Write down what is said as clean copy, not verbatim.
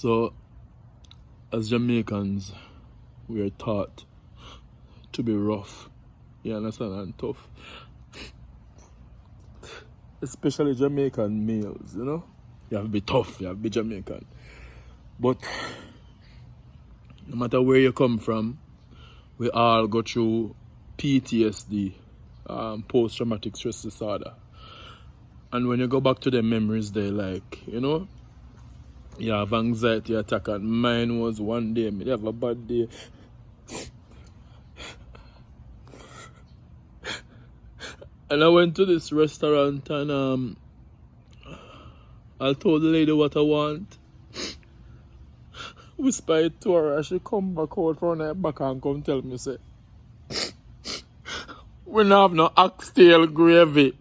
So, as Jamaicans, we are taught to be rough, you understand, and tough. Especially Jamaican males, you know? You have to be tough, you have to be Jamaican. But no matter where you come from, we all go through PTSD, post-traumatic stress disorder. And when you go back to the memories, they like, you know, you have anxiety attack, and mine was one day, me have a bad day. And I went to this restaurant and I told the lady what I want. Whisper it to her, and she come back out from her back and come tell me, say, we don't have no oxtail gravy.